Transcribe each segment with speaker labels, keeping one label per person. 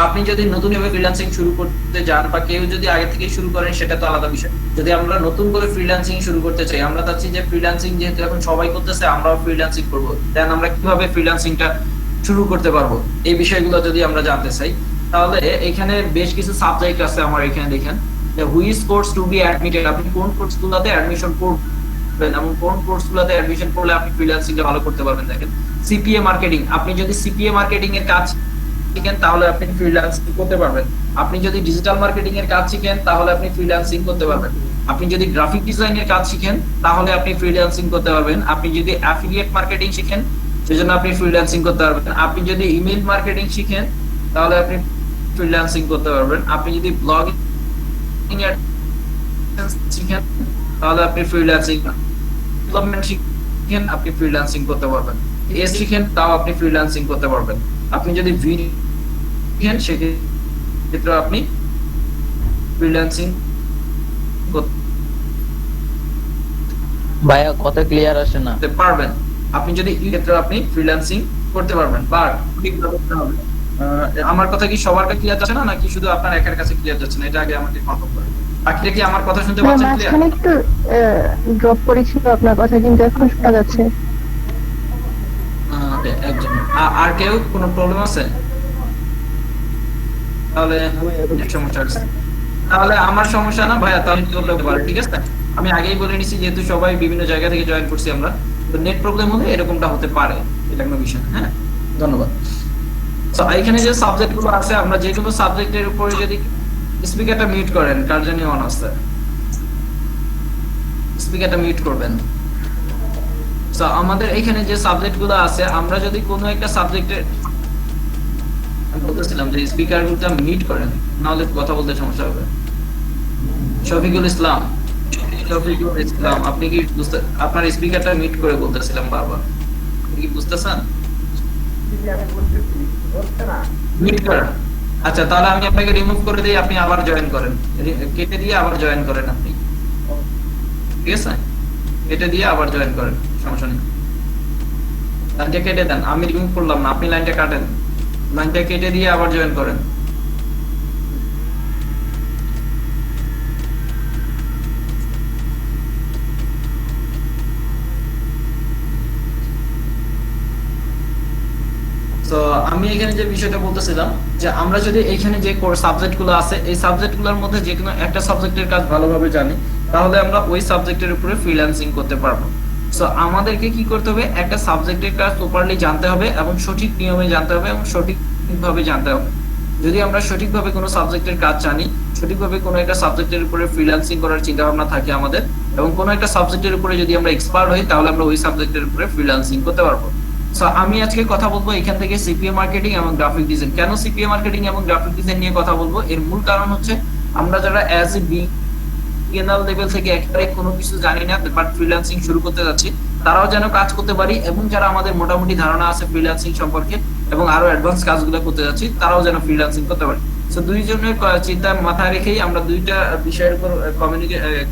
Speaker 1: আপনি যদি নতুন ভাবে ফ্রিল্যান্সিং শুরু করতে যান বা কেউ যদি আগে থেকে শুরু করেন সেটা তো আলাদা বিষয়। যদি আমরা নতুন করে ফ্রিল্যান্সিং শুরু করতে চাই, আমরা চাচ্ছি যে ফ্রিল্যান্সিং যেহেতু এখন সবাই করতেছে আমরাও ফ্রিল্যান্সিং করব, দেন আমরা কিভাবে ফ্রিল্যান্সিংটা শুরু করতে পারবো এই বিষয়গুলো যদি আমরা জানতে চাই, তাহলে এখানে বেশ কিছু সাবজেক্ট আছে আমার এখানে। দেখেন which course to be admitted, আপনি কোন কোর্সগুলোতে অ্যাডমিশন করবেন এবং কোন কোর্সগুলোতে অ্যাডমিশন করলে আপনি ফ্রিল্যান্সিংটা ভালো করতে পারবেন। দেখেন সিপিএ মার্কেটিং, আপনি যদি সিপিএ মার্কেটিং এর কাজ শিখেন তাহলে আপনি ফ্রিল্যান্সিং করতে পারবেন। আপনি যদি ডিজিটাল মার্কেটিং এর কাজ শিখেন তাহলে আপনি ফ্রিল্যান্সিং করতে পারবেন। আপনি যদি গ্রাফিক ডিজাইনের কাজ শিখেন তাহলে আপনি ফ্রিল্যান্সিং করতে পারবেন। আপনি যদি অ্যাফিলিয়েট মার্কেটিং শিখেন সেজন্য আপনি ফ্রিল্যান্সিং করতে পারবেন। আপনি যদি ইমেল মার্কেটিং শিখেন তাহলে আপনি ফ্রিল্যান্সিং করতে পারবেন। আপনি যদি ব্লগিং এর শিখেন তাহলে আপনি ফ্রিল্যান্সিং, ডেভেলপমেন্ট শিখেন আপনি ফ্রিল্যান্সিং করতে পারবেন। এস শিখেন তাও আপনি ফ্রিল্যান্সিং করতে পারবেন। আপনি যদি ভিডিও শিখেন সেক্ষেত্রে আপনি ফ্রিল্যান্সিং
Speaker 2: ভাইয়া কথা ক্লিয়ার আসে না।
Speaker 1: করতে পারবেন। আপনি যদি এই ক্ষেত্রে আপনি ফ্রিল্যান্সিং করতে পারবেন, বাট আমার কথা কি সবার কাছে ক্লিয়ার যাচ্ছে না নাকি শুধু আপনার একার কাছে ক্লিয়ার যাচ্ছে না, এটা আগে আমাকে কনফার্ম করেন। বাকিটা কি আমার কথা শুনতে পাচ্ছেন ক্লিয়ার?
Speaker 3: মাঝখানে একটু ড্রপ করেছিল আপনার কথা, কিন্তু এখন শোনা যাচ্ছে।
Speaker 1: একজন আর কেউ কোনো প্রবলেম আছে? তাহলে সমস্যা আছে, তাহলে আমার সমস্যা না ভাইয়া, তাহলে কি করতে পারে? ঠিক আছে, আমি আগেই বলে নিছি যেহেতু সবাই বিভিন্ন জায়গা থেকে জয়েন করছি আমরা, তো নেট প্রবলেম হলে এরকমটা হতে পারে, এটা কোনো বিষয় না। হ্যাঁ, ধন্যবাদ। তো এখানে যে সাবজেক্ট গুলো আছে, আমরা যে কোনো সাবজেক্টের উপরে যদি স্পিকারটা মিউট করেন, কার জন্য অন আছে স্পিকারটা মিউট করবেন। তো আমাদের এখানে যে সাবজেক্ট গুলো আছে, আমরা যদি কোনো একটা সাবজেক্টের, আমি বলতেছিলাম যে স্পিকারটা মিউট করেন, নাহলে কথা বলতে সমস্যা হবে। শফিকুল ইসলাম, শফিকুল ইসলাম, আপনি কি বুঝতে, আপনার স্পিকারটা মিউট করে বলতেছিলাম বারবার, আপনি কি বুঝতেছেন? মিউট করেন। আচ্ছা, তাহলে আমি আপনাকে রিমুভ করে দিই, আপনি আবার জয়েন করেন, কেটে দিয়ে আবার জয়েন করেন আপনি, ঠিক আছে? কেটে দিয়ে আবার জয়েন করেন, সমস্যা নেই। লাইনটা কেটে দেন, আমি রিমুভ করলাম না, আপনি লাইনটা কাটেন, লাইনটা কেটে দিয়ে আবার জয়েন করেন। তো আমি এখানে যে বিষয়টা বলতেছিলাম যে আমরা যদি এখানে যে সাবজেক্ট গুলো আছে এই সাবজেক্ট গুলোর মধ্যে যে কোনো একটা সাবজেক্টের কাজ ভালোভাবে জানি, তাহলে আমরা ওই সাবজেক্টের উপরে ফ্রিল্যান্সিং করতে পারবো। সো আমাদেরকে কি করতে হবে, একটা সাবজেক্টের কাজ প্রপারলি জানতে হবে এবং সঠিক নিয়মে জানতে হবে এবং সঠিকভাবে জানতে হবে। যদি আমরা সঠিকভাবে কোনো সাবজেক্টের কাজ জানি, সঠিকভাবে কোনো একটা সাবজেক্টের উপরে ফ্রিল্যান্সিং করার চিন্তা ভাবনা থাকে আমাদের, এবং কোনো একটা সাবজেক্টের উপরে যদি আমরা এক্সপার্ট হই, তাহলে আমরা ওই সাবজেক্টের উপরে ফ্রিল্যান্সিং করতে পারবো। সো আমি আজকে কথা বলবো এখান থেকে সিপিএ মার্কেটিং এবং গ্রাফিক ডিজাইন। কেন সিপিএ মার্কেটিং এবং গ্রাফিক ডিজাইন নিয়ে কথা বলবো, এর মূল কারণ হচ্ছে আমরা যারা অ্যাজ এ বিগিনার লেভেল থেকে একেবারে কোনো কিছু জানি না বাট ফ্রিল্যান্সিং শুরু করতে যাচ্ছি, তারাও যেন কাজ করতে পারি, এবং যারা আমাদের মোটামুটি ধারণা আছে ফ্রিল্যান্সিং সম্পর্কে এবং আরো অ্যাডভান্স কাজগুলো করতে যাচ্ছি, তারাও যেন ফ্রিল্যান্সিং করতে পারি। সো দুইজনের চিন্তা মাথায় রেখেই আমরা দুইটা বিষয়ের উপর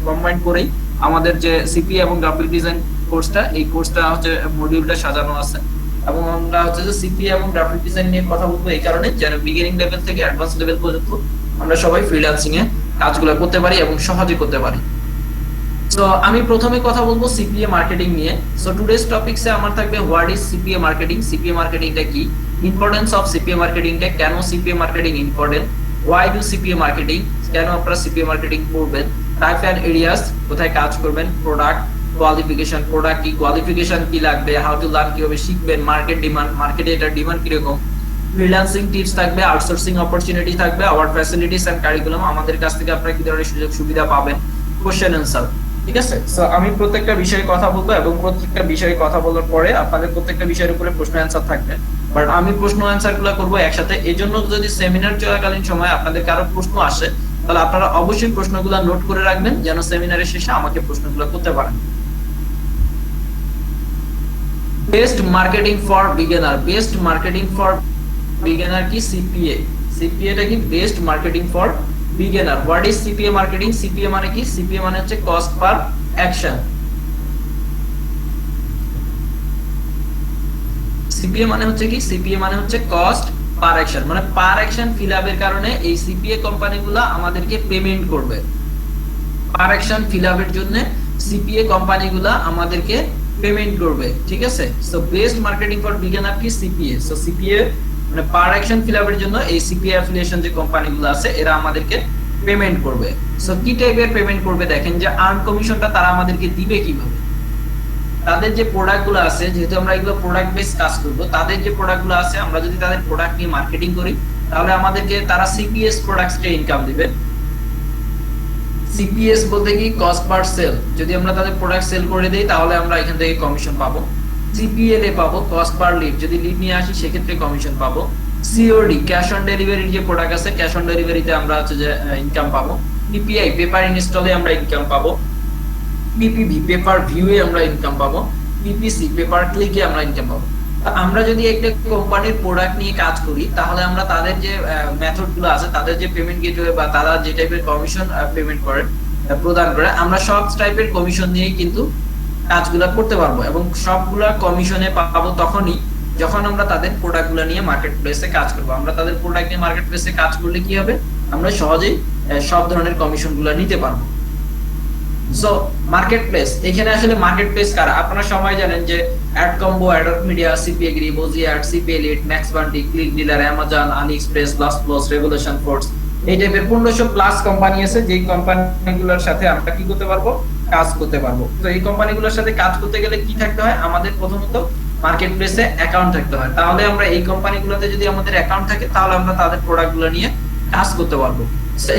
Speaker 1: কম্বাইন করেই আমাদের যে সিপিএ এবং গ্রাফিক ডিজাইন কোর্সটা, এই কোর্সটা হচ্ছে মডিউলটা সাজানো আছে। এবং আমরা হচ্ছে যে সিপিএ এবং গ্রাফিক ডিজাইন নিয়ে কথা বলবো এই কারণে যেন বিগিনিং লেভেল থেকে অ্যাডভান্স লেভেল পর্যন্ত আমরা সবাই ফ্রিল্যান্সিং এ কাজগুলো করতে পারি এবং সহজে করতে পারি। সো আমি প্রথমে কথা বলবো সিপিএ মার্কেটিং নিয়ে। সো টুডেস টপিকসে আমার থাকবে what is CPA marketing, CPA মার্কেটিংটা কি, ইম্পর্টেন্স অফ সিপিএ মার্কেটিংটা, কেন CPA marketing important, why do CPA marketing, কেন আপনারা সিপিএ মার্কেটিং করবেন, টাইপ এন্ড এরিয়াস, কোথায় কাজ করবেন, প্রোডাক্ট কোয়ালিফিকেশন, প্রোডাক্ট কি, কোয়ালিফিকেশন কি লাগবে, হাউ টু লার্ন, কিভাবে শিখবেন, মার্কেট ডিমান্ড, মার্কেটে এটার ডিমান্ড কিরকম, ফ্রিল্যান্সিং টিপস থাকবে, আউটসোর্সিং অপরচুনিটি থাকবে, আওয়ার ফ্যাসিলিটিস এন্ড কারিকুলাম, আমাদের কাছ থেকে আপনারা কি ধরনের সুযোগ সুবিধা পাবেন, কোশ্চেন অ্যান্সার। ঠিক আছে, সো আমি প্রত্যেকটা বিষয়ে কথা বলবো এবং প্রত্যেকটা বিষয়ে কথা বলার পরে আপনাদের প্রত্যেকটা বিষয়ের উপরে প্রশ্ন অ্যান্সার থাকবে, বাট আমি প্রশ্ন অ্যান্সার গুলো করবো একসাথে। এই জন্য যদি সেমিনার চলাকালীন সময় আপনাদের কারো প্রশ্ন আসে, তাহলে আপনারা অবশ্যই প্রশ্নগুলো নোট করে রাখবেন যেন সেমিনারের শেষে আমাকে প্রশ্নগুলো করতে পারেন। Best marketing for beginner, best marketing for beginner কি, সিপিএ, সিপিএটা কি, best marketing for beginner. What is CPA marketing, CPA মানে কি, সিপিএ মানে হচ্ছে কস্ট পার অ্যাকশন। সিপিএ মানে হচ্ছে কি, সিপিএ মানে হচ্ছে কস্ট পার অ্যাকশন, মানে পার অ্যাকশন ফিল আপের কারণে এই সিপিএ কোম্পানিগুলো আমাদেরকে পেমেন্ট করবে। পার অ্যাকশন ফিল আপের জন্য সিপিএ কোম্পানিগুলো আমাদেরকে পেমেন্ট করবে, ঠিক আছে। So best marketing for beginner কি সিপিএ। সো সিপিএ মানে পার অ্যাকশন ফিল আপের জন্য এই সিপিএ অ্যাফিলিয়েশন যে কোম্পানিগুলো আছে এরা আমাদেরকে পেমেন্ট করবে। সো কি টাইপের পেমেন্ট করবে দেখেন, যে আর্ন কমিশনটা তারা আমাদেরকে দিবে কিভাবে। তাদের যে প্রোডাক্টগুলো আছে, যেহেতু আমরা এগুলো প্রোডাক্ট বেস কাজ করব, তাদের যে প্রোডাক্টগুলো আছে আমরা যদি তাদের প্রোডাক্ট নিয়ে মার্কেটিং করি তাহলে আমাদেরকে তারা সিপিএস প্রোডাক্টস কে ইনকাম দিবে। সিপিএস বলতে কি কস্ট পার সেল, যদি আমরা তাদের প্রোডাক্ট সেল করে দেই তাহলে আমরা এখান থেকে কমিশন পাবো। সিপিএল এ পাবো কস্ট পার লিড, যদি লিড নিয়ে আসি সেক্ষেত্রে কমিশন পাবো। সিওডি ক্যাশ অন ডেলিভারি যে প্রোডাক্ট আছে ক্যাশ অন ডেলিভারিতে আমরা হচ্ছে যে ইনকাম পাবো। পিপিআই পেপার ইনস্টলে আমরা ইনকাম পাবো। পিপিভি পেপার ভিউয়ে আমরা ইনকাম পাবো। পিপিসি পেপার ক্লিকে আমরা ইনকাম পাবো। আমরা যদি একটা কোম্পানির প্রোডাক্ট নিয়ে কাজ করি তাহলে আমরা তাদের যে মেথড গুলো আছে, তাদের যে পেমেন্ট গেটওয়ে বা তারা যে টাইপের কমিশন পেমেন্ট করে প্রদান করে, আমরা সব টাইপের কমিশন নিয়েই কিন্তু কাজগুলো করতে পারবো এবং সবগুলা কমিশনে পাবো তখনই যখন আমরা তাদের প্রোডাক্টগুলো নিয়ে মার্কেট প্লেসে কাজ করবো। আমরা তাদের প্রোডাক্ট নিয়ে মার্কেট প্লেসে কাজ করলে কি হবে, আমরা সহজেই সব ধরনের কমিশনগুলো নিতে পারবো। সো মার্কেট প্লেস, এখানে আসলে মার্কেট প্লেস কারা আপনারা সবাই জানেন যে অ্যাড কম্বো, অ্যাডক মিডিয়া, সিপিএ গ্রি, বজি ad, CPA lead, max bounty, click dealer, Amazon, Ali Express, last plus, revolution force, এই টাইপের 1500 প্লাস কোম্পানি আছে যেই কোম্পানিগুলোর সাথে আমরা কি করতে পারবো, কাজ করতে পারবো। তো এই কোম্পানিগুলোর সাথে কাজ করতে গেলে কি থাকতে হয়, আমাদের প্রথমত মার্কেট প্লেসে অ্যাকাউন্ট থাকতে হয়। তাহলে আমরা এই কোম্পানিগুলোতে যদি আমাদের অ্যাকাউন্ট থাকে তাহলে আমরা তাদের প্রোডাক্টগুলো নিয়ে কাজ করতে পারবো।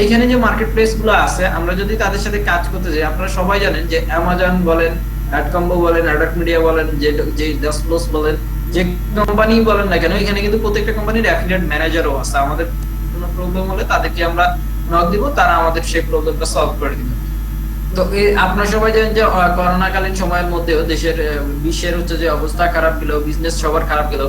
Speaker 1: এখানে যে মার্কেট প্লেস গুলো আছে আমরা যদি তাদের সাথে কাজ করতে যাই, আপনারা সবাই জানেন যে অ্যামাজন বলেন, অ্যাডকম্বো বলেন, অ্যাডক মিডিয়া বলেন, যে জাস্ট প্লাস বলেন, যে কোম্পানি বলেন না কেন, এখানে কিন্তু প্রত্যেকটা কোম্পানির অ্যাফিলিয়েট ম্যানেজারও আছে। আমাদের কোনো প্রবলেম হলে তাদেরকে আমরা নক দিব, তারা আমাদের সেই প্রবলেমটা সলভ করে দিবে। তো আপনারা সবাই জানেন যে করোনাকালীন সময়ের মধ্যেও দেশের বিশ্বের হচ্ছে যে অবস্থা খারাপ গেল, বিজনেস সবার খারাপ গেল,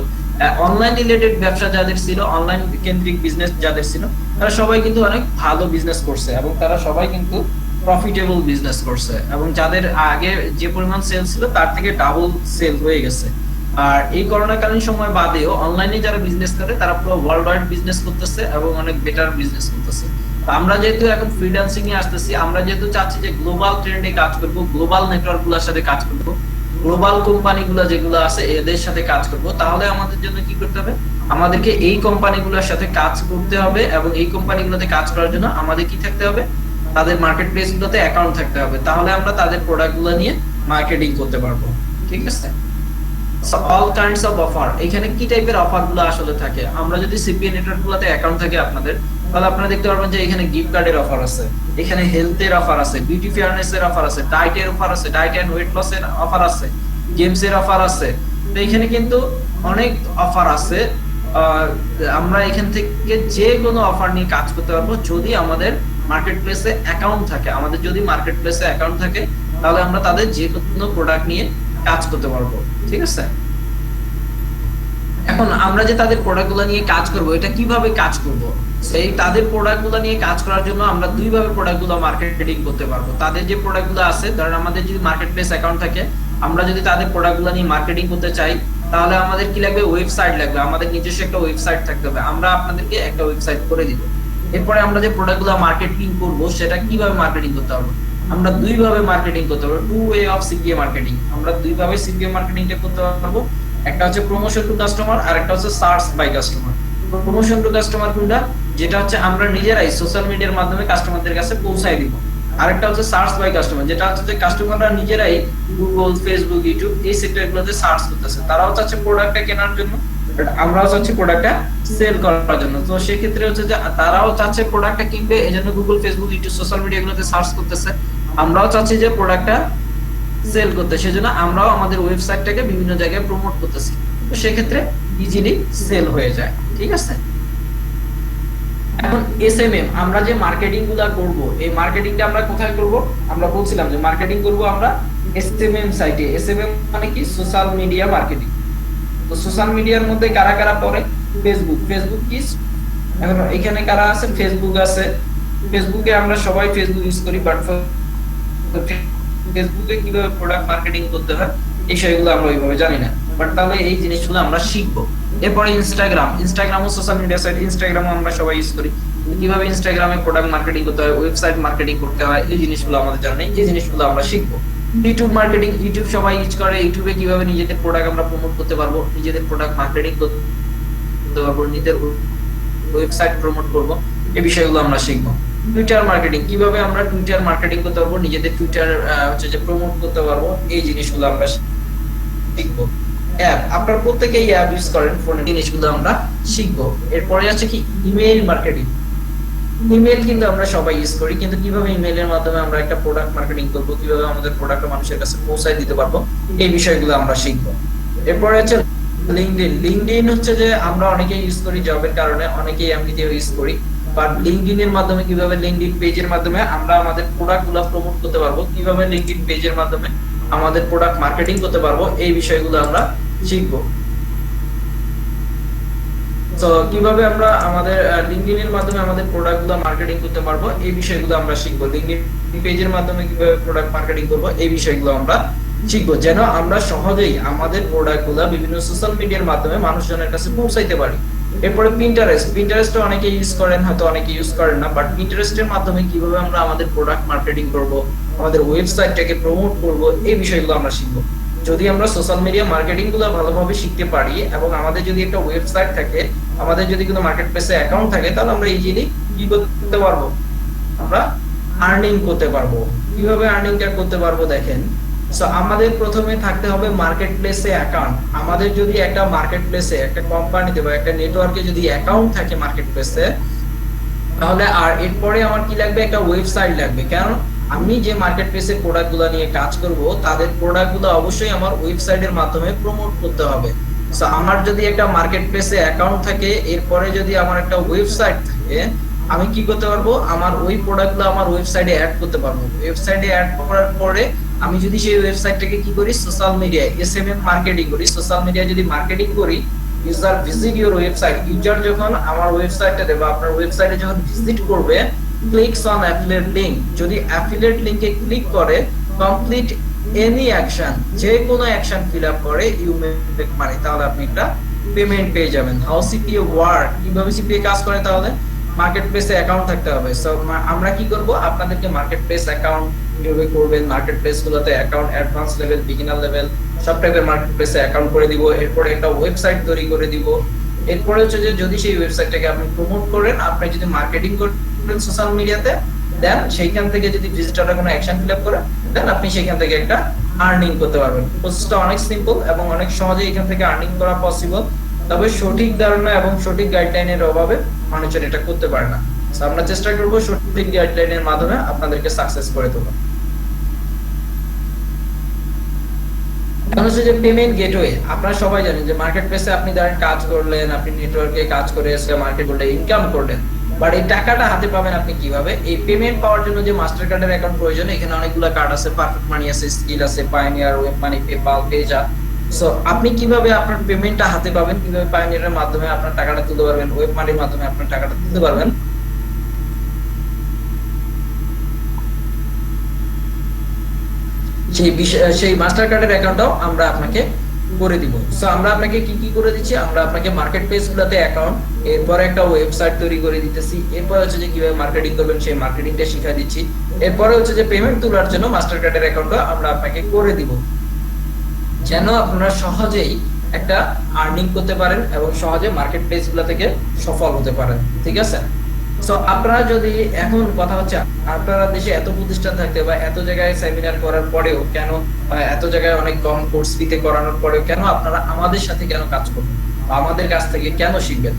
Speaker 1: অনলাইন রিলেটেড ব্যবসা যাদের ছিল, অনলাইন কেন্দ্রিক বিজনেস যাদের ছিল, তারা সবাই কিন্তু অনেক ভালো বিজনেস করছে এবং তারা সবাই কিন্তু প্রফিটেবল বিজনেস করছে এবং যাদের আগে যে পরিমাণ সেল ছিল তার থেকে ডাবল সেল হয়ে গেছে। আর এই করোনাকালীন সময় বাদেও অনলাইনে যারা বিজনেস করে তারা পুরো ওয়ার্ল্ড ওয়াইড বিজনেস করতেছে এবং অনেক বেটার বিজনেস করতেছে। আমরা যেহেতু এখন ফ্রিল্যান্সিং এ আসতেছি, আমরা যেহেতু চাচ্ছি যে গ্লোবাল ট্রেন্ডে কাজ করব, গ্লোবাল নেটওয়ার্ক গুলোর সাথে কাজ করব, গ্লোবাল কোম্পানিগুলো যেগুলো আছে এদের সাথে কাজ করব, তাহলে আমাদের জন্য কি করতে হবে, আমাদেরকে এই কোম্পানিগুলোর সাথে কাজ করতে হবে এবং এই কোম্পানিগুলোতে কাজ করার জন্য আমাদের কি থাকতে হবে, তাদের মার্কেট প্লেস গুলোতে অ্যাকাউন্ট থাকতে হবে। তাহলে আমরা তাদের প্রোডাক্টগুলো নিয়ে মার্কেটিং করতে পারবো, ঠিক আছে। অল কাইন্ডস অফ অফার, এখানে কি টাইপের অফার গুলো আসলে থাকে, আমরা যদি সিপিএ নেটওয়ার্ক গুলোতে অ্যাকাউন্ট থাকে আপনাদের, তাহলে আপনারা দেখতে পারবেন যে এখানে গিফট কার্ডের অফার আছে, এখানে হেলথের অফার আছে, বিউটি ফেয়ারনেস এর অফার আছে, ডায়েটের অফার আছে, ডায়েট এন্ড ওয়েট লস এর অফার আছে, গেমস এর অফার আছে। তো এখানে কিন্তু অনেক অফার আছে। আমরা এখান থেকে যে কোনো অফার নিয়ে কাজ করতে পারবো যদি আমাদের মার্কেট প্লেসে অ্যাকাউন্ট থাকে। আমাদের যদি মার্কেট প্লেসে অ্যাকাউন্ট থাকে তাহলে আমরা তাদের যে কোনো প্রোডাক্ট নিয়ে কাজ করতে পারবো, ঠিক আছে। এখন আমরা যে তাদের প্রোডাক্টগুলো নিয়ে কাজ করব, এটা কিভাবে কাজ করব, সেই তাদের প্রোডাক্টগুলো নিয়ে কাজ করার জন্য আমরা দুইভাবে প্রোডাক্টগুলো মার্কেটিং করতে পারবো। তাদের যে প্রোডাক্টগুলো আছে, ধরেন আমাদের যদি মার্কেট প্লেস অ্যাকাউন্ট থাকে, আমরা যদি তাদের প্রোডাক্টগুলো নিয়ে মার্কেটিং করতে চাই তাহলে আমাদের কি লাগবে, ওয়েবসাইট লাগবে, আমাদের নিজস্ব একটা ওয়েবসাইট থাকতে হবে। আমরা আপনাদেরকে একটা ওয়েবসাইট করে দিব। এরপরে আমরা যে প্রোডাক্টগুলো মার্কেটিং করব সেটা কিভাবে মার্কেটিং করতে হবে, আমরা দুইভাবে মার্কেটিং করতে পারবো, two way of CPA marketing. আমরা দুইভাবে সিপিএ মার্কেটিংটা করতে পারবো, একটা হচ্ছে প্রমোশন টু কাস্টমার আর একটা হচ্ছে search by customer. Promotion to customer কোনটা, যেটা হচ্ছে আমরা নিজেরাই সোশ্যাল মিডিয়ার মাধ্যমে কাস্টমারদের কাছে পৌঁছায় দিব। আরেকটা হচ্ছে সার্চ বাই কাস্টমার, যেটা হচ্ছে যে কাস্টমাররা নিজেরাই গুগল, ফেসবুক, ইউটিউব এই সেক্টরগুলোতে সার্চ করতেছে। তারাও চাচ্ছে প্রোডাক্টটা কেনার জন্য, আমরাও চাচ্ছি প্রোডাক্টটা সেল করার জন্য। তো সেই ক্ষেত্রে হচ্ছে যে তারাও চাচ্ছে প্রোডাক্টটা কিনবে, এজন্য গুগল, ফেসবুক, ইউটিউব সোশ্যাল মিডিয়াগুলোতে সার্চ করতেছে। আমরাও চাচ্ছি যে প্রোডাক্টটা সেল করতে, সেজন্য আমরাও আমাদের ওয়েবসাইটটাকে বিভিন্ন জায়গায় প্রমোট করতেছি। তো সেক্ষেত্রে ইজিলি সেল হয়ে যায়, ঠিক আছে। এখন এসএমএম, আমরা যে মার্কেটিং গুলা করব, এই মার্কেটিংটা আমরা কোথায় করব, আমরা বলছিলাম যে মার্কেটিং করব আমরা এসএমএম সাইটে। এসএমএম মানে কি, সোশ্যাল মিডিয়া মার্কেটিং। তো সোশ্যাল মিডিয়ার মধ্যে কারা কারা পড়ে, ফেসবুক। ফেসবুক কি, এখন এখানে কারা আছে, ফেসবুক আছে। ফেসবুকে আমরা সবাই ফেসবুক ইউজ করি, বাট ফেসবুকে কিভাবে প্রোডাক্ট মার্কেটিং করতে হয় এই বিষয়গুলো আমরা ওইভাবে জানি না। বাট তাহলে এই জিনিসগুলো আমরা শিখবো। এরপরে ইনস্টাগ্রামও সোশ্যাল মিডিয়া সাইট, ইনস্টাগ্রামও আমরা সবাই ইউজ করি। কিভাবে ইনস্টাগ্রামে প্রোডাক্ট মার্কেটিং করতে হয়, ওয়েবসাইট মার্কেটিং করতে হয়, এই জিনিসগুলো আমাদের জানা নেই, এই জিনিসগুলো আমরা শিখবো। ইউটিউব সবাই ইউজ করে, ইউটিউবে কিভাবে নিজেদের প্রোডাক্ট আমরা প্রমোট করতে পারবো, নিজেদের প্রোডাক্ট মার্কেটিং করতে পারবো, নিজেদের ওয়েবসাইট প্রমোট করবো, এই বিষয়গুলো আমরা শিখবো। টুইটার মার্কেটিং, কিভাবে আমরা টুইটার মার্কেটিং করতে পারবো, নিজেদের টুইটার হচ্ছে যে প্রমোট করতে পারবো, এই জিনিসগুলো আমরা শিখবো। অ্যাপ, আপনারা প্রত্যেকেই অ্যাপ ইউজ করেন ফোনে, জিনিসগুলো আমরা শিখবো। এরপরে আছে কি ইমেইল মার্কেটিং। ইমেইল কিন্তু আমরা সবাই ইউজ করি, কিন্তু কিভাবে ইমেইলের মাধ্যমে আমরা একটা প্রোডাক্ট মার্কেটিং করব, কিভাবে আমাদের প্রোডাক্ট মানুষের কাছে পৌঁছায় দিতে পারবো, এই বিষয়গুলো আমরা শিখবো। এরপরে আছে লিংকডইন হচ্ছে যে আমরা অনেকেই ইউজ করি জবের কারণে, অনেকেই এমনিতেও ইউজ করি, বাট লিংকডইন এর মাধ্যমে কিভাবে লিংকডইন পেজের মাধ্যমে আমরা আমাদের প্রোডাক্টগুলো প্রমোট করতে পারবো, কিভাবে লিংকডইন পেজের মাধ্যমে আমাদের প্রোডাক্ট মার্কেটিং করতে পারবো, এই বিষয়গুলো আমরা শিখবো। তো কিভাবে আমরা আমাদের লিংকডইন এর মাধ্যমে আমাদের প্রোডাক্টগুলো মার্কেটিং করতে পারবো, এই বিষয়গুলো আমরা শিখবো। লিংকডইন পেজের মাধ্যমে কিভাবে প্রোডাক্ট মার্কেটিং করব, এই বিষয়গুলো আমরা শিখবো, যেন আমরা সহজেই আমাদের প্রোডাক্টগুলো বিভিন্ন সোশ্যাল মিডিয়ার মাধ্যমে মানুষজনের কাছে পৌঁছাইতে পারি। এরপরে পিন্টারেস্ট অনেকে ইউজ করেন, হয়তো অনেকে ইউজ করেন না, বাট পিন্টারেস্টের মাধ্যমে কিভাবে আমরা আমাদের প্রোডাক্ট মার্কেটিং করব, আমাদের ওয়েবসাইটটাকে প্রমোট করব, এই বিষয়গুলো আমরা শিখবো। যদি আমরা সোশ্যাল মিডিয়া মার্কেটিং গুলো ভালোভাবে শিখতে পারি এবং আমাদের যদি একটা ওয়েবসাইট থাকে, আমাদের যদি কোনো মার্কেট প্লেসে অ্যাকাউন্ট থাকে, তাহলে আমরা ইজিলি কি করতে পারবো, আমরা আর্নিং করতে পারবো। কিভাবে আর্নিংটা করতে পারবো দেখেন, সো আমাদের প্রথমে থাকতে হবে মার্কেট প্লেসে অ্যাকাউন্ট। আমাদের যদি একটা মার্কেট প্লেসে, একটা কোম্পানিতে বা একটা নেটওয়ার্কে যদি অ্যাকাউন্ট থাকে মার্কেট প্লেসে, তাহলে আর এরপরে আমার কি লাগবে, একটা ওয়েবসাইট লাগবে। কারণ আমি যে মার্কেট প্লেসের প্রোডাক্টগুলো নিয়ে কাজ করব, তাদের প্রোডাক্টগুলো অবশ্যই আমার ওয়েবসাইটের মাধ্যমে প্রমোট করতে হবে। সো আমার যদি একটা মার্কেট প্লেসে অ্যাকাউন্ট থাকে, এরপরে যদি আমার একটা ওয়েবসাইট থাকে, আমি কি করতে পারবো, আমার ওই প্রোডাক্টগুলো আমার ওয়েবসাইটে অ্যাড করতে পারবো। ওয়েবসাইটে অ্যাড করার পরে আমি যদি সেই ওয়েবসাইটটাকে কি করি, সোশ্যাল মিডিয়ায় এসএমএম মার্কেটিং করি। সোশ্যাল মিডিয়ায় যদি মার্কেটিং করি, user visit your website, user যখন আমার ওয়েবসাইটে বা আপনার ওয়েবসাইটে যখন ভিজিট করবে, ক্লিকস অন অ্যাফিলিয়েট লিংক, যদি অ্যাফিলিয়েট লিংকে ক্লিক করে, কমপ্লিট এনি অ্যাকশন, যে কোনো অ্যাকশন ফিল আপ করে, ইউ মেক মানি, তাহলে আপনি একটা পেমেন্ট পেয়ে যাবেন। হাউ সিপিএ ওয়ার্ক, কিভাবে সিপিএ কাজ করে, তাহলে মার্কেট প্লেসে অ্যাকাউন্ট থাকতে হবে। সো আমরা কি করব, আপনাদেরকে মার্কেট প্লেস অ্যাকাউন্ট কিভাবে করবেন, মার্কেট প্লেস গুলোতে account advance level, beginner level, সব টাইপের মার্কেট প্লেসে অ্যাকাউন্ট করে দিব। এরপরে একটা ওয়েবসাইট তৈরি করে দিব। এরপরে হচ্ছে যে যদি সেই ওয়েবসাইটটাকে আপনি প্রমোট করেন, আপনি যদি মার্কেটিং করেন সোশ্যাল মিডিয়াতে, দেন সেইখান থেকে যদি ভিজিটররা কোনো অ্যাকশন ফিল আপ করে, দেন আপনি সেখান থেকে একটা আর্নিং করতে পারবেন। প্রসেসটা অনেক সিম্পল এবং অনেক সহজে এখান থেকে আর্নিং করা পসিবল। তবে সঠিক ধারণা এবং সঠিক গাইডলাইনের অভাবে মানুষজন এটা করতে পারে না। আমরা চেষ্টা করব সঠিক গাইডলাইনের মাধ্যমে আপনাদেরকে সাকসেস করে তোলা। এখন হচ্ছে যে পেমেন্ট গেটওয়ে, আপনারা সবাই জানেন যে মার্কেট প্লেসে আপনি ধরেন কাজ করলেন, আপনি নেটওয়ার্কে কাজ করে মার্কেট করলে ইনকাম করলেন, বাট এই টাকাটা হাতে পাবেন আপনি কিভাবে? এই পেমেন্ট পাওয়ার জন্য যে মাস্টার কার্ডের অ্যাকাউন্ট প্রয়োজন, এখানে অনেকগুলো কার্ড আছে, পারফেক্ট মানি আছে, স্কিল আছে, pioneer, web money, PayPal, Payza. So আপনি কিভাবে আপনার পেমেন্টটা হাতে পাবেন, কিভাবে পায়োনিয়ারের মাধ্যমে আপনার টাকাটা তুলতে পারবেন, ওয়েব মানির মাধ্যমে আপনার টাকাটা তুলতে পারবেন, সেই মাস্টার কার্ডের অ্যাকাউন্টটাও আমরা আপনাকে করে দিব। সো আমরা আপনাকে কি কি করে দিচ্ছি, আমরা আপনাকে মার্কেট প্লেস গুলোতে অ্যাকাউন্ট, এরপর একটা ওয়েবসাইট তৈরি করে দিতেছি, এরপর হচ্ছে যে কিভাবে মার্কেটিং করবেন সেই মার্কেটিংটা শিখিয়ে দিচ্ছি, এরপরে হচ্ছে যে পেমেন্ট তোলার জন্য মাস্টার কার্ডের অ্যাকাউন্টটা আমরা আপনাকে করে দিব, যেন আপনারা সহজেই একটা আর্নিং করতে পারেন এবং সহজে মার্কেট প্লেস গুলো থেকে সফল হতে পারেন। ঠিক আছে? সো আপনারা যদি, এখন কথা হচ্ছে আপনারা দেশে এত প্রতিষ্ঠান থাকতে বা এত জায়গায় সেমিনার করার পরেও কেন, এত জায়গায় অনেক কম কোর্স ফিতে করানোর পরেও কেন আপনারা আমাদের সাথে কেন কাজ করবেন, আমাদের কাছ থেকে কেন শিখবেন?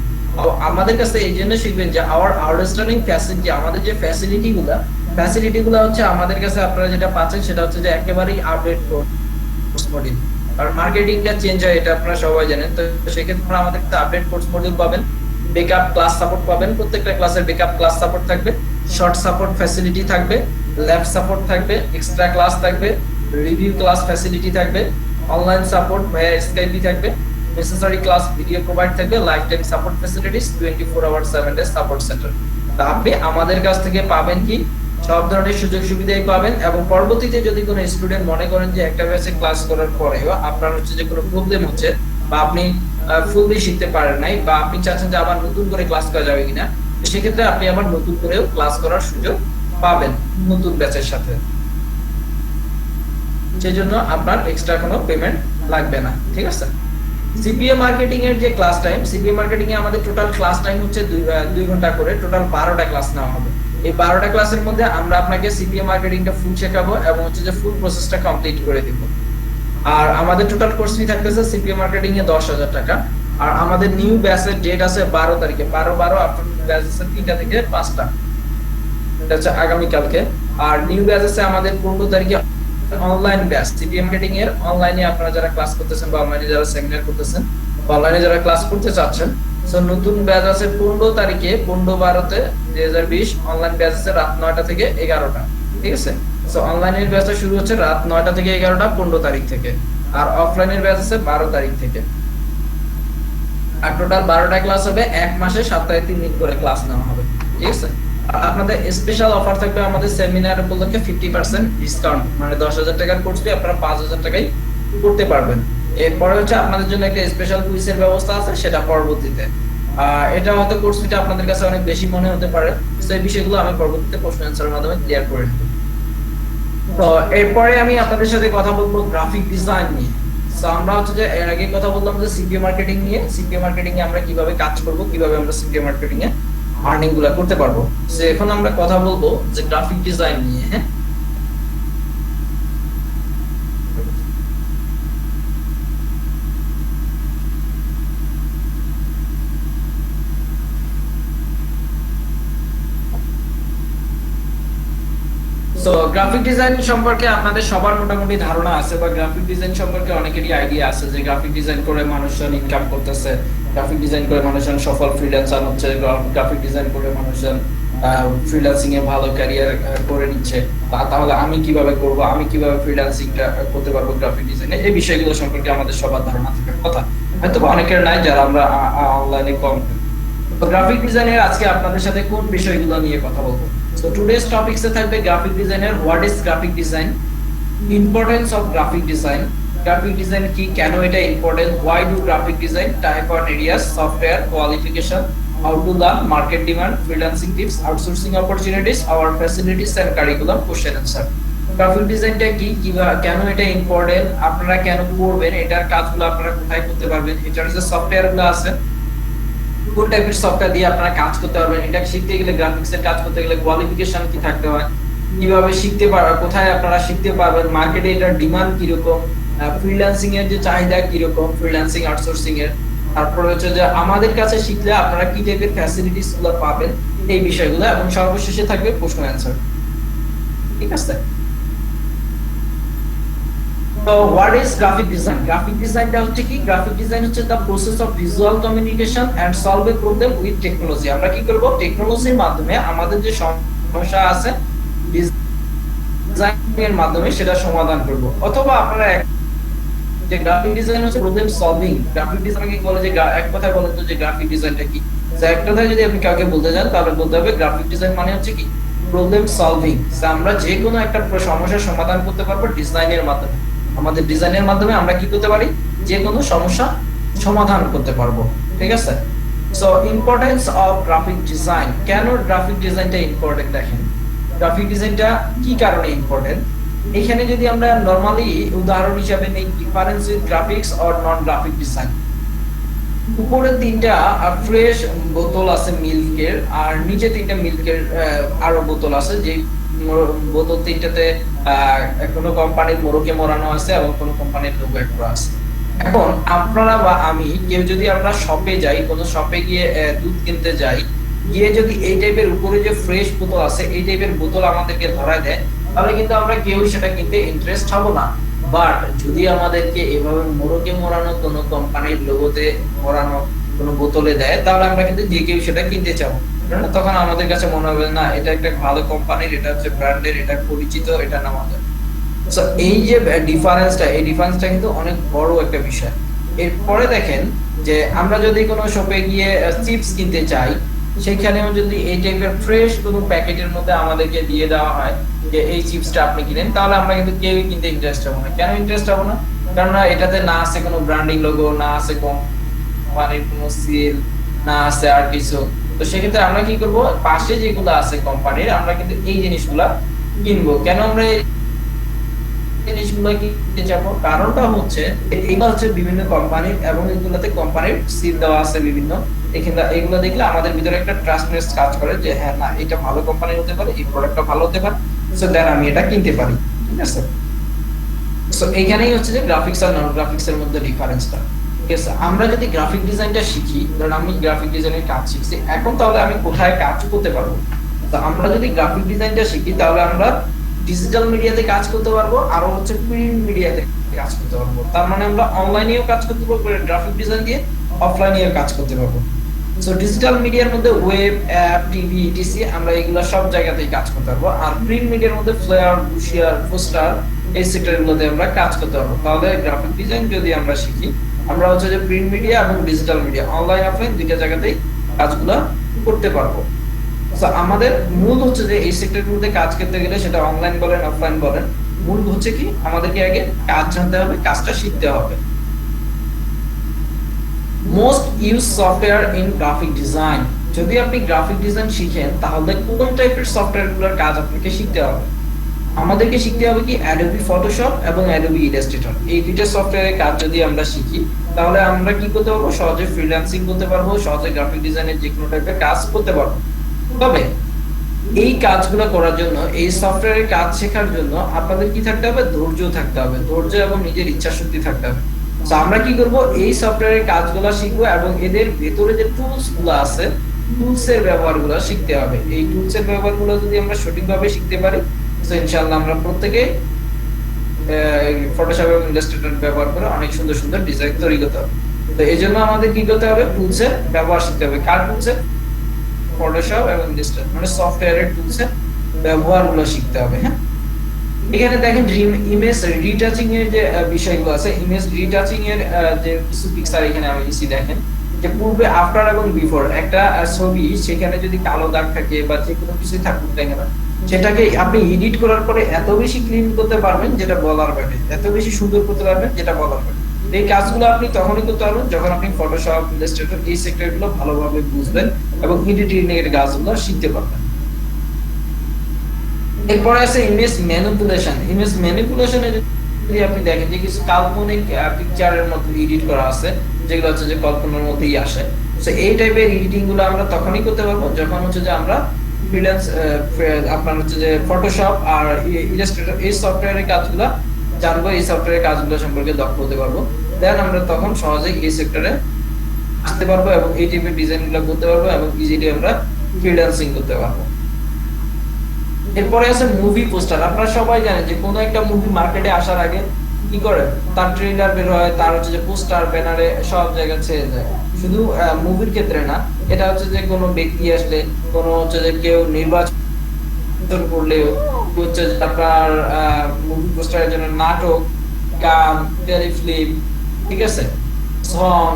Speaker 1: আমাদের কাছে এই জন্য শিখবেন যে আওয়ার আউটস্ট্যান্ডিং ফ্যাসিলিটি, আমাদের যে ফ্যাসিলিটিগুলো হচ্ছে আমাদের কাছে আপনারা যেটা পাচ্ছেন সেটা হচ্ছে যে একেবারেই আপডেট কোর্স মডিউল। আর মার্কেটিংটা চেঞ্জ হয়, এটা আপনারা সবাই জানেন। তো সেক্ষেত্রে আমাদের কাছে আপডেট কোর্স মডিউল পাবেন, বেকআপ ক্লাস সাপোর্ট পাবেন, প্রত্যেকটা ক্লাসের বেকআপ ক্লাস সাপোর্ট থাকবে, শর্ট সাপোর্ট ফ্যাসিলিটি থাকবে, ল্যাব সাপোর্ট থাকবে, এক্সট্রা ক্লাস থাকবে, রিভিউ ক্লাস ফ্যাসিলিটি থাকবে, অনলাইন সাপোর্ট ভায়া স্কাইপি থাকবে, নেসেসারি ক্লাস ভিডিও প্রোভাইড থাকবে, lifetime support facilities, 24 hour 7 day support centre. তা আপনি আমাদের কাছ থেকে পাবেন কি, সব ধরনের সুযোগ সুবিধাই পাবেন। এবং পরবর্তীতে যদি কোনো স্টুডেন্ট মনে করেন যে একটা ব্যাচে ক্লাস করার পরেও আপনার হচ্ছে যে কোনো প্রবলেম হচ্ছে, বা আপনি ফুললি শিখতে পারেন নাই, বা আপনি চাচ্ছেন যে আবার নতুন করে ক্লাস করা যাবে কিনা, তো সেক্ষেত্রে আপনি আবার নতুন করেও ক্লাস করার সুযোগ পাবেন নতুন ব্যাচের সাথে। সেজন্য আপনার এক্সট্রা কোনো পেমেন্ট লাগবে না, ঠিক আছে। সিপিএ মার্কেটিং এর যে ক্লাস টাইম, সিপিএ মার্কেটিং এ আমাদের টোটাল ক্লাস টাইম হচ্ছে 2 ঘন্টা করে, টোটাল 12টা ক্লাস নেওয়া হবে। এই 12টা ক্লাসের মধ্যে আমরা আপনাকে সিপিএ মার্কেটিংটা ফুল শেখাবো এবং হচ্ছে যে ফুল প্রসেসটা কমপ্লিট করে দিব। আর আমাদের টোটাল কোর্স ফি থাকতেছে সিপিএ মার্কেটিং এ 10,000 টাকা। আর আমাদের নিউ ব্যাচের ডেট আছে 12 তারিখে, 12 আপনার ব্যাচ আছে 3টা থেকে 5টা, এটা হচ্ছে আগামী কালকে। আর নিউ ব্যাচ আছে আমাদের 15 তারিখে অনলাইন ব্যাচ সিপিএ মার্কেটিং এর। অনলাইনে আপনারা যারা ক্লাস করতেছেন বা অনলাইনে যারা সেমিনার করতেছেন বা অনলাইনে যারা ক্লাস করতে চাচ্ছেন, সো নতুন ব্যাচ আছে 15 তারিখে, 15/12 2020 অনলাইন ব্যাচ আছে রাত 9টা থেকে 11টা, ঠিক আছে। সো অনলাইনের ব্যাচটা শুরু হচ্ছে রাত 9টা থেকে 11টা 15 তারিখ থেকে, আর অফলাইনের ব্যাচ আছে 12 তারিখ থেকে। আর টোটাল 12টা ক্লাস হবে, এক মাসে সপ্তাহে 3 দিন করে ক্লাস নেওয়া হবে, ঠিক আছে। আপনাদের স্পেশাল অফার থাকবে আমাদের সেমিনার উপলক্ষে 50% ডিসকাউন্ট, মানে 10,000 টাকার কোর্স ফি আপনারা 5,000 টাকায় করতে পারবেন। এরপরে হচ্ছে আপনাদের জন্য একটা স্পেশাল কুইজের ব্যবস্থা আছে, সেটা পরবর্তীতে। এটা হয়তো কোর্স ফিটা আপনাদের কাছে অনেক বেশি মনে হতে পারে, সেই বিষয়গুলো আমি পরবর্তীতে প্রশ্ন অ্যানসারের মাধ্যমে ক্লিয়ার করে দেব। তো এরপরে আমি আপনাদের সাথে কথা বলবো গ্রাফিক ডিজাইন নিয়ে। সো আমরা হচ্ছে যে এর আগে কথা বললাম যে সিপিএ মার্কেটিং নিয়ে, সিপিএ মার্কেটিং এ আমরা কিভাবে কাজ করব, কিভাবে আমরা সিপিএ মার্কেটিং এ আর্নিং গুলা করতে পারবো। সো এখন আমরা কথা বলবো যে গ্রাফিক ডিজাইন নিয়ে। হ্যাঁ, সো গ্রাফিক ডিজাইন সম্পর্কে আপনাদের সবার মোটামুটি ধারণা আছে, বা গ্রাফিক ডিজাইন সম্পর্কে অনেকেরই আইডিয়া আছে যে গ্রাফিক ডিজাইন করে মানুষজন ইনকাম করতেছে, গ্রাফিক ডিজাইন করে মানুষজন সফল ফ্রিল্যান্সার হচ্ছে, গ্রাফিক ডিজাইন করে মানুষজন ফ্রিল্যান্সিং এ ভালো ক্যারিয়ার করে নিচ্ছে। তাহলে আমি কিভাবে করব, আমি কিভাবে ফ্রিল্যান্সিংটা করতে পারবো গ্রাফিক ডিজাইনে, এই বিষয়গুলো সম্পর্কে আমাদের সবার ধারণা থাকার কথা, হয়তো অনেকের নাই যারা আমরা অনলাইনে কম। তো গ্রাফিক ডিজাইনের আজকে আপনাদের সাথে কোন বিষয়গুলো নিয়ে কথা বলবো। So today's topics এ থাকবে গ্রাফিক ডিজাইনের what is graphic design, importance of graphic design, graphic design কি, কেন এটা important, why do graphic design, type and areas, software, qualification, how to learn, market demand, freelancing tips, outsourcing opportunities, our facilities and curriculum, question answer. Graphic ডিজাইনটা কি, কেন এটা important, আপনারা কেন করবেন, এটার কাজগুলো আপনারা কোথায় করতে পারবেন, এটার যে সফটওয়্যারগুলো আছে কোন টাইপের সফটওয়্যার দিয়ে আপনারা কাজ করতে পারবেন, এটা শিখতে গেলে গ্রাফিক্সের কাজ করতে গেলে কোয়ালিফিকেশন কি থাকতে হয়, কিভাবে শিখতে পারবেন, কোথায় আপনারা শিখতে পারবেন, মার্কেটে এটার ডিমান্ড কি রকম, ফ্রিল্যান্সিং এর যে চাহিদা কি রকম, ফ্রিল্যান্সিং আউটসোর্সিং এর, তারপর হচ্ছে যে আমাদের কাছে শিখলে আপনারা কি টাইপের ফ্যাসিলিটিস গুলো পাবেন, এই বিষয়গুলো, এবং সর্বশেষে থাকবে প্রশ্ন অ্যানসার, ঠিক আছে। So what is graphic design? Graphic design টা হচ্ছে কি? Graphic design হচ্ছে the process of visual communication and solve a problem with technology. আমরা কি করব? টেকনোলজির মাধ্যমে আমাদের যে সমস্যা আছে ডিজাইনের মাধ্যমে সেটা সমাধান করব। অথবা আপনারা যে গ্রাফিক ডিজাইন হচ্ছে প্রবলেম সলভিং। গ্রাফিক ডিজাইন কি বলে, যে এক কথায় বলেন তো যে গ্রাফিক ডিজাইনটা কি? তো একটা কথা যদি আপনি কাউকে বলতে যান তাহলে বলতে হবে গ্রাফিক ডিজাইন মানে হচ্ছে কি? Problem solving. আমরা যে কোনো একটা সমস্যার সমাধান করতে পারবো ডিজাইনের মাধ্যমে। আমাদের ডিজাইনের মাধ্যমে আমরা কি করতে পারি, যে কোনো সমস্যা সমাধান করতে পারবো, ঠিক আছে। So importance of graphic design, কেন গ্রাফিক ডিজাইনটা ইম্পর্টেন্ট দেখেন। গ্রাফিক ডিজাইনটা কি কারণে ইম্পর্টেন্ট, এখানে যদি আমরা নরমালি উদাহরণ হিসেবে নেই difference with graphics or non graphic design. উপরে 3টা ফ্রেশ বোতল আছে মিল্কের, আর নিচে 3টা মিল্কের আরো বোতল আছে, যে বোতল 3টাতে কোনো কোম্পানির মোড়কে মোড়ানো আছে এবং কোনো কোম্পানির লোগো করা আছে। এখন আপনারা বা আমি কেউ যদি আমরা শপে যাই, কোনো শপে গিয়ে দুধ কিনতে যাই, গিয়ে যদি এই টাইপের উপরে যে ফ্রেশ বোতল আছে এই টাইপের বোতল আমাদেরকে ধরায় দেয়, তাহলে কিন্তু আমরা কেউ সেটা কিনতে ইন্টারেস্ট হব না। বাট যদি আমাদেরকে এভাবে মোড়কে মোড়ানো কোনো কোম্পানির লোগোতে মোড়ানো কোনো বোতলে দেয়, তাহলে আমরা কিন্তু যে কেউ সেটা কিনতে চাবো। তখন আমাদের কাছে মনে হবে না এটা একটা ভালো কোম্পানির, এটা হচ্ছে ব্র্যান্ডের, এটা পরিচিত, এটা না আমাদের। সো এই যে ডিফারেন্সটা, এই ডিফারেন্সটা কিন্তু অনেক বড় একটা বিষয়। এরপরে দেখেন যে আমরা যদি কোনো শপে গিয়ে চিপস কিনতে চাই, সেখানেও যদি এই টাইপের ফ্রেশ কোনো প্যাকেটের মধ্যে আমাদেরকে দিয়ে দেওয়া হয় যে এই চিপসটা আপনি কিনেন, তাহলে আমরা কিন্তু কেউই কিনতে ইন্টারেস্ট হবো না। কেন ইন্টারেস্ট হবো না? কারণ এটাতে না আছে কোনো ব্র্যান্ডিং লোগো, না আছে কোম্পানির কোনো সিল না আছে আর কিছু, তো সেক্ষেত্রে আমরা কি করব, পাশে যেগুলো আছে কোম্পানির আমরা কিন্তু এই জিনিসগুলা কিনবো। কেন আমরা এই জিনিসগুলো কিনতে যাবো, কারণটা হচ্ছে এগুলো হচ্ছে বিভিন্ন কোম্পানির এবং এগুলোতে কোম্পানির সিল দেওয়া আছে বিভিন্ন। এখানে এগুলো দেখলে আমাদের ভিতরে একটা ট্রাস্টনেস কাজ করে যে হ্যাঁ না এটা ভালো কোম্পানির হতে পারে, এই প্রোডাক্টটা ভালো হতে পারে, সো দেন আমি এটা কিনতে পারি। ঠিক আছে, সো এইখানেই হচ্ছে যে গ্রাফিক্স আর নন গ্রাফিক্স এর মধ্যে ডিফারেন্সটা। ঠিক আছে, আমরা যদি গ্রাফিক ডিজাইনটা শিখি, ধরুন আমি গ্রাফিক ডিজাইনের কাজ শিখছি এখন, তাহলে আমি কোথায় কাজ করতে পারবো? তো আমরা যদি গ্রাফিক ডিজাইনটা শিখি তাহলে আমরা ডিজিটাল মিডিয়াতে কাজ করতে পারবো, আরো হচ্ছে প্রিন্ট মিডিয়াতে কাজ করতে পারবো। তার মানে আমরা অনলাইনেও কাজ করতে পারবো গ্রাফিক ডিজাইন দিয়ে, অফলাইনেও কাজ করতে পারবো। সো ডিজিটাল মিডিয়ার মধ্যে ওয়েব, অ্যাপ, টিভি, ইটিসি আমরা এগুলো সব জায়গাতেই কাজ করতে পারবো। আর প্রিন্ট মিডিয়ার মধ্যে ফ্লায়ার, ব্রোশিয়ার, পোস্টার, এই সেক্টরগুলোতে আমরা কাজ করতে পারবো। তাহলে গ্রাফিক ডিজাইন যদি আমরা শিখি, আমরা হচ্ছে যে প্রিন্ট মিডিয়া এবং ডিজিটাল মিডিয়া অনলাইন অফলাইন দুইটা জায়গাতেই কাজগুলো করতে পারবো। তো আমাদের মূল হচ্ছে যে এই সেক্টরগুলোতে কাজ করতে গেলে, সেটা অনলাইন বলেন অফলাইন বলেন, মূল হচ্ছে কি আমাদেরকে আগে কাজ জানতে হবে, কাজটা শিখতে হবে। Most use software in graphic design, যদি আপনি গ্রাফিক ডিজাইন শিখেন তাহলে কোন টাইপের সফটওয়্যারগুলোর কাজ আপনাকে শিখতে হবে? আমাদেরকে শিখতে হবে কি অ্যাডোবি ফটোশপ এবং অ্যাডোবি ইলাস্ট্রেটর, এই দুইটা সফটওয়্যারের কাজ যদি আমরা শিখি তাহলে আমরা কি করতে পারবো, সহজে ফ্রিল্যান্সিং করতে পারবো, সহজে গ্রাফিক ডিজাইনের যে কোনো টাইপের কাজ করতে পারবো। তবে এই কাজগুলো করার জন্য, এই সফটওয়্যারের কাজ শেখার জন্য আপনাদের কি থাকতে হবে, ধৈর্য থাকতে হবে, ধৈর্য এবং নিজের ইচ্ছা শক্তি থাকতে হবে। তো আমরা কি করব, এই সফটওয়্যারের কাজগুলো শিখবো এবং এদের ভেতরে যে টুলস গুলো আছে, টুলস এর ব্যবহারগুলো শিখতে হবে। এই টুলস এর ব্যবহারগুলো যদি আমরা সঠিকভাবে শিখতে পারি, তো ইনশাআল্লাহ আমরা প্রত্যেকে ফটোশপ এবং ইলাস্ট্রেটর ব্যবহার করে অনেক সুন্দর সুন্দর ডিজাইন তৈরি করতে হবে। তো এই জন্য আমাদের কি করতে হবে, টুলস এর ব্যবহার শিখতে হবে। কার টুলস এর? ফটোশপ এবং ইলাস্ট্রেটর, মানে সফটওয়্যারের টুলস এর ব্যবহারগুলো শিখতে হবে। হ্যাঁ, এখানে দেখেন ইমেজ রিটাচিং এর যে বিষয়গুলো আছে, ইমেজ রিটাচিং এর যে কিছু পিকচার এখানে আমি দিছি, দেখেন যে পূর্বে, আফটার এবং বিফোর একটা ছবি, সেখানে যদি কালো দাগ থাকে বা যে কোনো কিছু থাকুক না কেন, সেটাকে আপনি এডিট করার পরে এত বেশি ক্লিন করতে পারবেন যেটা বলার বাইরে, এত বেশি সুন্দর করতে পারবেন যেটা বলার বাইরে। এই কাজগুলো আপনি তখনই করতে পারবেন যখন আপনি ফটোশপ, ইলাস্ট্রেটর এই সেক্টরগুলো ভালোভাবে বুঝবেন এবং এডিটিং এর কাজগুলো শিখতে পারবেন। এরপরে আছে ইমেজ ম্যানিপুলেশন। ইমেজ ম্যানিপুলেশনে যদি আপনি দেখেন যে কিছু কাল্পনিক পিকচারের মধ্যে এডিট করা আছে, যেগুলো হচ্ছে যে কল্পনার মধ্যেই আসে, তো এই টাইপের এডিটিং গুলো আমরা তখনই করতে পারবো যখন হচ্ছে যে আমরা ফ্রিল্যান্স, আপনার হচ্ছে যে ফটোশপ আর ইলাস্ট্রেটর এই সফটওয়্যারের কাজগুলো জানবো, এই সফটওয়্যারের কাজগুলো সম্পর্কে দক্ষ হতে পারবো। দেন আমরা তখন সহজেই এই সেক্টরে আসতে পারবো এবং এই টাইপের ডিজাইনগুলো করতে পারবো এবং ইজিলি আমরা ফ্রিল্যান্সিং করতে পারবো। এরপরে আছে মুভি পোস্টার। আপনারা সবাই জানেন যে কোনো একটা মুভি মার্কেটে আসার আগে কি করে, তার ট্রেলার বের হয়, তার হচ্ছে যে পোস্টার, ব্যানারে সব জায়গায় ছেয়ে যায়। শুধু মুভির ক্ষেত্রে না, এটা হচ্ছে যে কোনো ব্যক্তি আসলে, কোনো হচ্ছে যে কেউ নির্বাচন করলেও হচ্ছে যে আপনার মুভি পোস্টারের জন্য নাটক, গান, টেলিফিল্ম, ঠিক আছে, সং,